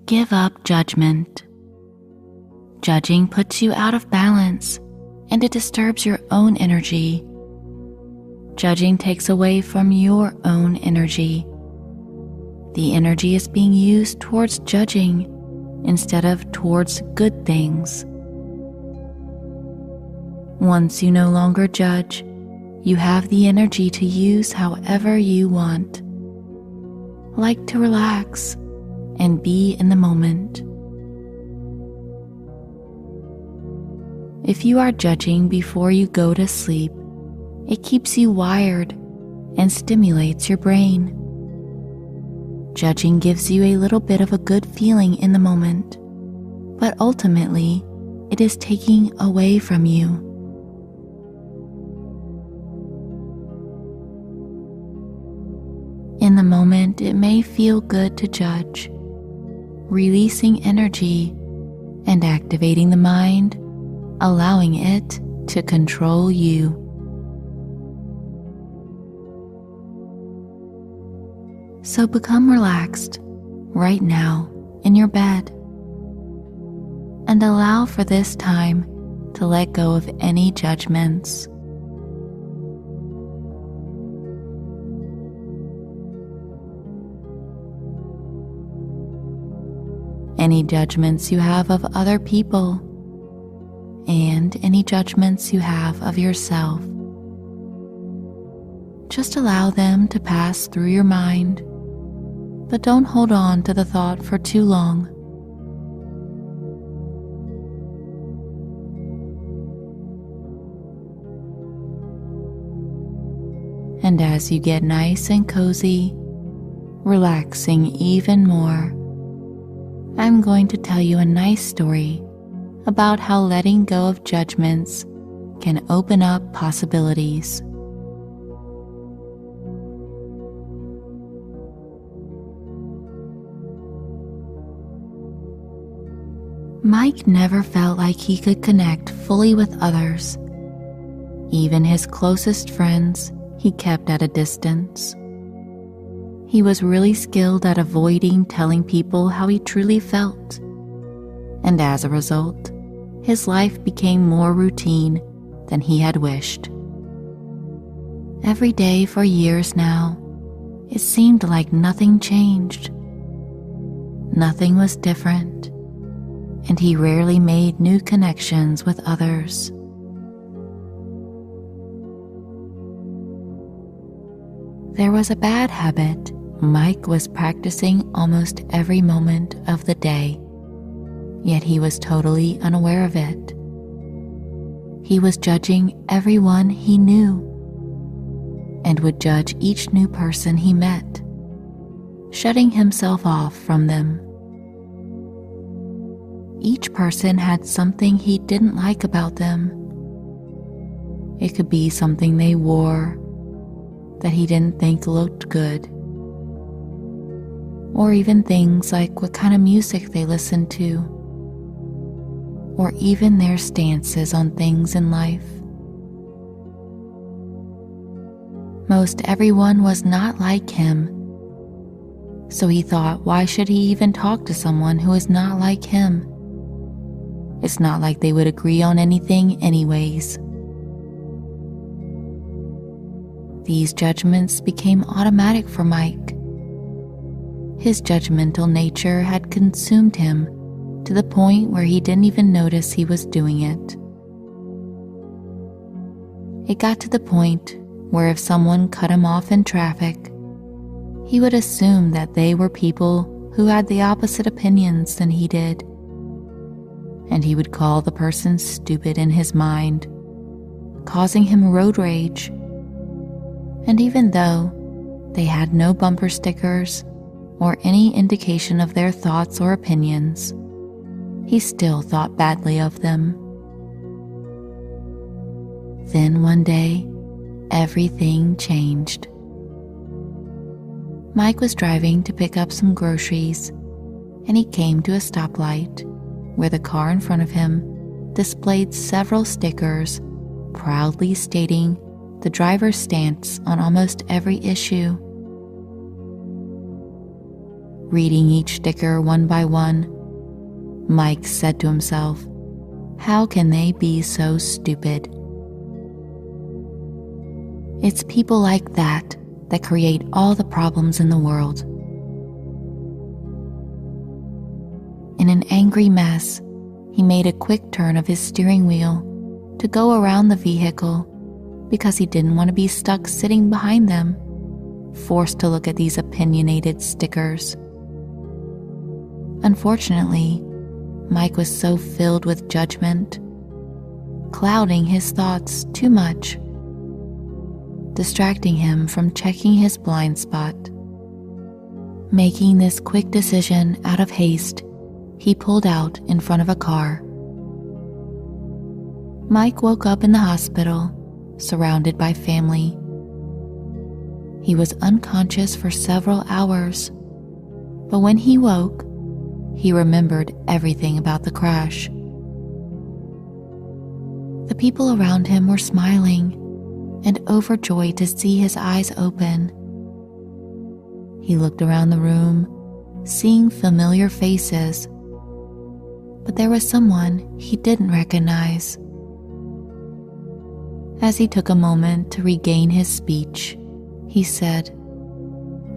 Give up judgment. Judging puts you out of balance and it disturbs your own energy. Judging takes away from your own energy. The energy is being used towards judging instead of towards good things. Once you no longer judge, you have the energy to use however you want. Like to relax and be in the moment. If you are judging before you go to sleep, it keeps you wired and stimulates your brain. Judging gives you a little bit of a good feeling in the moment, but ultimately it is taking away from you. In the moment, it may feel good to judge, releasing energy and activating the mind, allowing it to control you. So become relaxed right now in your bed and allow for this time to let go of any judgments. Any judgments you have of other people, and any judgments you have of yourself. Just allow them to pass through your mind, but don't hold on to the thought for too long. And as you get nice and cozy, relaxing even more, I'm going to tell you a nice story about how letting go of judgments can open up possibilities. Mike never felt like he could connect fully with others. Even his closest friends he kept at a distance. He was really skilled at avoiding telling people how he truly felt, and as a result, his life became more routine than he had wished. Every day for years now, it seemed like nothing changed. Nothing was different, and he rarely made new connections with others. There was a bad habit Mike was practicing almost every moment of the day, yet he was totally unaware of it. He was judging everyone he knew, and would judge each new person he met, shutting himself off from them. Each person had something he didn't like about them. It could be something they wore that he didn't think looked good, or even things like what kind of music they listened to, or even their stances on things in life. Most everyone was not like him, so he thought, why should he even talk to someone who is not like him? It's not like they would agree on anything anyways. These judgments became automatic for Mike. His judgmental nature had consumed him to the point where he didn't even notice he was doing it. It got to the point where if someone cut him off in traffic, he would assume that they were people who had the opposite opinions than he did, and he would call the person stupid in his mind, causing him road rage. And even though they had no bumper stickers or any indication of their thoughts or opinions, he still thought badly of them. Then one day, everything changed. Mike was driving to pick up some groceries, and he came to a stoplight where the car in front of him displayed several stickers proudly stating the driver's stance on almost every issue. Reading each sticker one by one, Mike said to himself, "How can they be so stupid?" It's people like that create all the problems in the world. In an angry mess, he made a quick turn of his steering wheel to go around the vehicle because he didn't want to be stuck sitting behind them, forced to look at these opinionated stickers. Unfortunately, Mike was so filled with judgment, clouding his thoughts too much, distracting him from checking his blind spot. Making this quick decision out of haste, he pulled out in front of a car. Mike woke up in the hospital, surrounded by family. He was unconscious for several hours, but when he woke, he remembered everything about the crash. The people around him were smiling and overjoyed to see his eyes open. He looked around the room, seeing familiar faces, but there was someone he didn't recognize. As he took a moment to regain his speech, he said,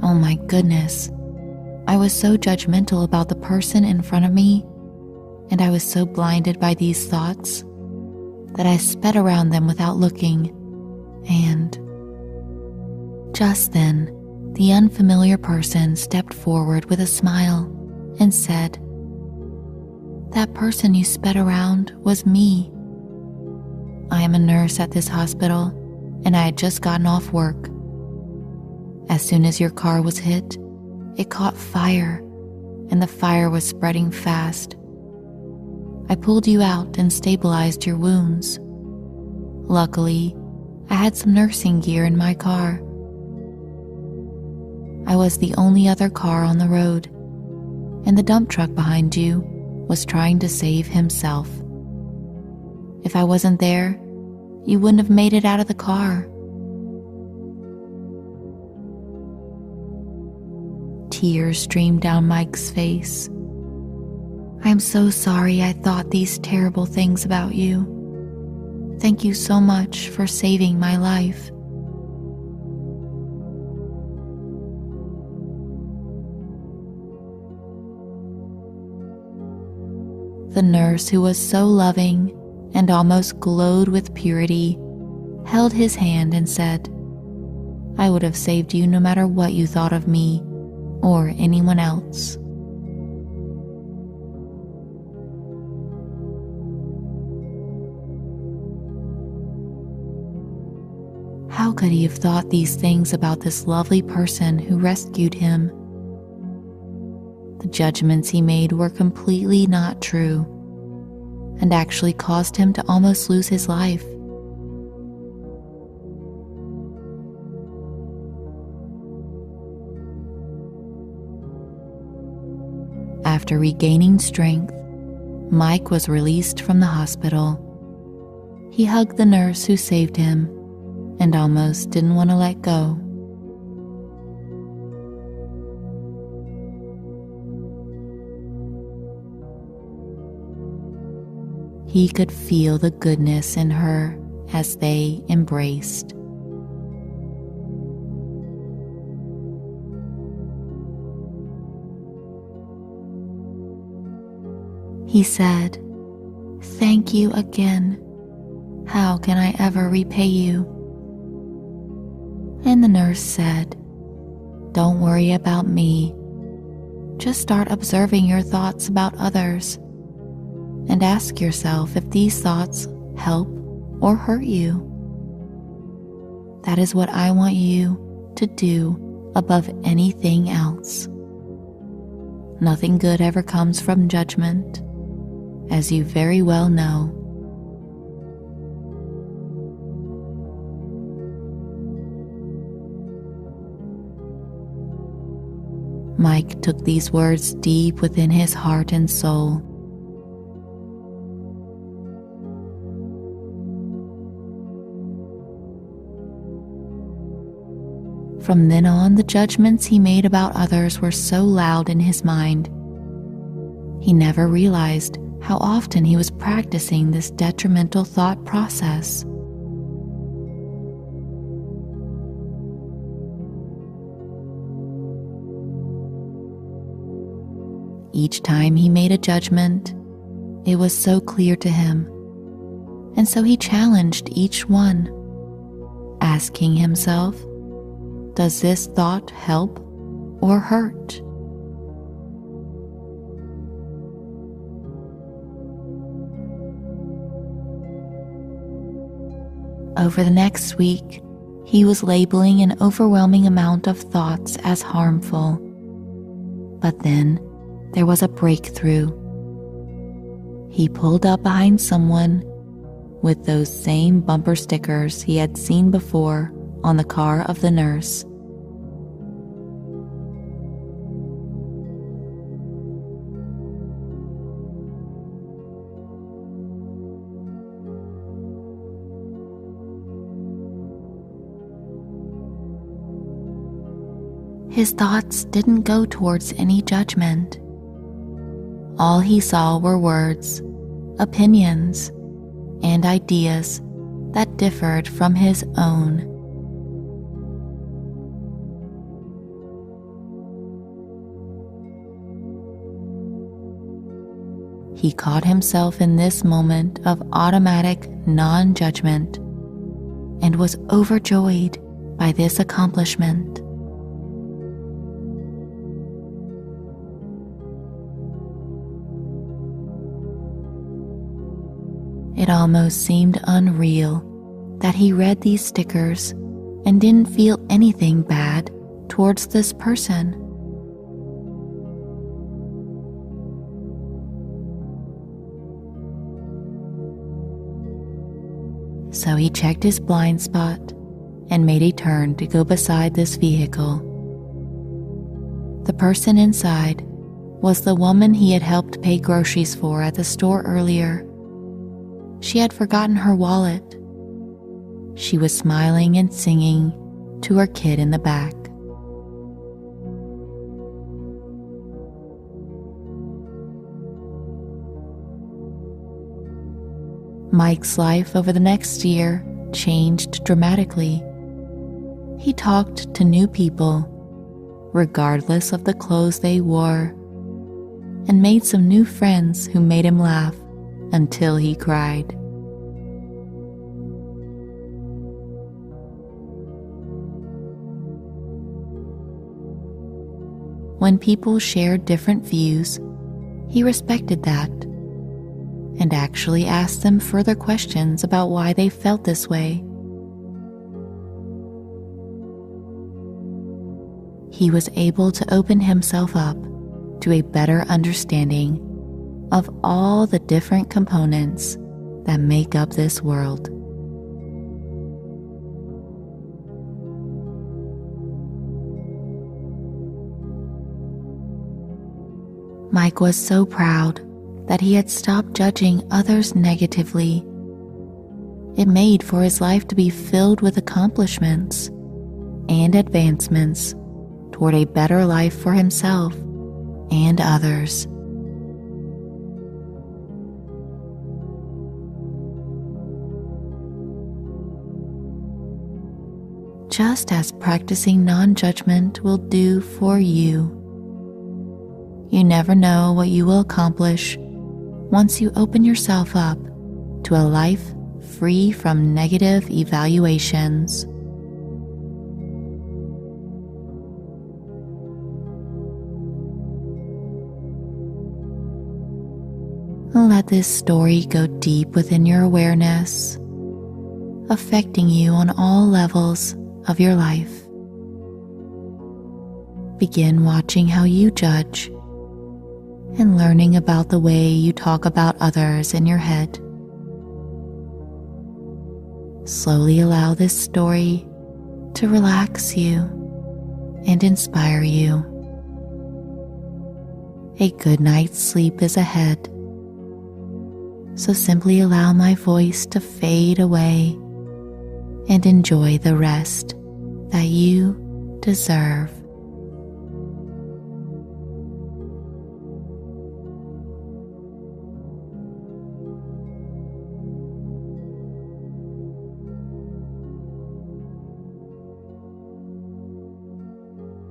"Oh my goodness, I was so judgmental about the person in front of me, and I was so blinded by these thoughts that I sped around them without looking, and..." Just then, the unfamiliar person stepped forward with a smile and said, "That person you sped around was me. I am a nurse at this hospital, and I had just gotten off work. As soon as your car was hit, it caught fire, and the fire was spreading fast. I pulled you out and stabilized your wounds. Luckily, I had some nursing gear in my car. I was the only other car on the road, and the dump truck behind you was trying to save himself. If I wasn't there, you wouldn't have made it out of the car." Tears streamed down Mike's face. "I'm so sorry I thought these terrible things about you. Thank you so much for saving my life." The nurse, who was so loving and almost glowed with purity, held his hand and said, "I would have saved you no matter what you thought of me or anyone else." How could he have thought these things about this lovely person who rescued him? The judgments he made were completely not true, and actually caused him to almost lose his life. After regaining strength, Mike was released from the hospital. He hugged the nurse who saved him and almost didn't want to let go. He could feel the goodness in her as they embraced. He said, "Thank you again. How can I ever repay you?" And the nurse said, "Don't worry about me. Just start observing your thoughts about others and ask yourself if these thoughts help or hurt you. That is what I want you to do above anything else. Nothing good ever comes from judgment, as you very well know." Mike took these words deep within his heart and soul. From then on, the judgments he made about others were so loud in his mind, he never realized how often he was practicing this detrimental thought process. Each time he made a judgment, it was so clear to him, and so he challenged each one, asking himself, does this thought help or hurt? Over the next week, he was labeling an overwhelming amount of thoughts as harmful. But then there was a breakthrough. He pulled up behind someone with those same bumper stickers he had seen before on the car of the nurse. His thoughts didn't go towards any judgment. All he saw were words, opinions, and ideas that differed from his own. He caught himself in this moment of automatic non-judgment and was overjoyed by this accomplishment. It almost seemed unreal that he read these stickers and didn't feel anything bad towards this person. So he checked his blind spot and made a turn to go beside this vehicle. The person inside was the woman he had helped pay groceries for at the store earlier. She had forgotten her wallet. She was smiling and singing to her kid in the back. Mike's life over the next year changed dramatically. He talked to new people, regardless of the clothes they wore, and made some new friends who made him laugh until he cried. When people shared different views, he respected that and actually asked them further questions about why they felt this way. He was able to open himself up to a better understanding of all the different components that make up this world. Mike was so proud that he had stopped judging others negatively. It made for his life to be filled with accomplishments and advancements toward a better life for himself and others. Just as practicing non-judgment will do for you. You never know what you will accomplish once you open yourself up to a life free from negative evaluations. Let this story go deep within your awareness, affecting you on all levels of your life. Begin watching how you judge and learning about the way you talk about others in your head. Slowly allow this story to relax you and inspire you. A good night's sleep is ahead, so simply allow my voice to fade away and enjoy the rest that you deserve.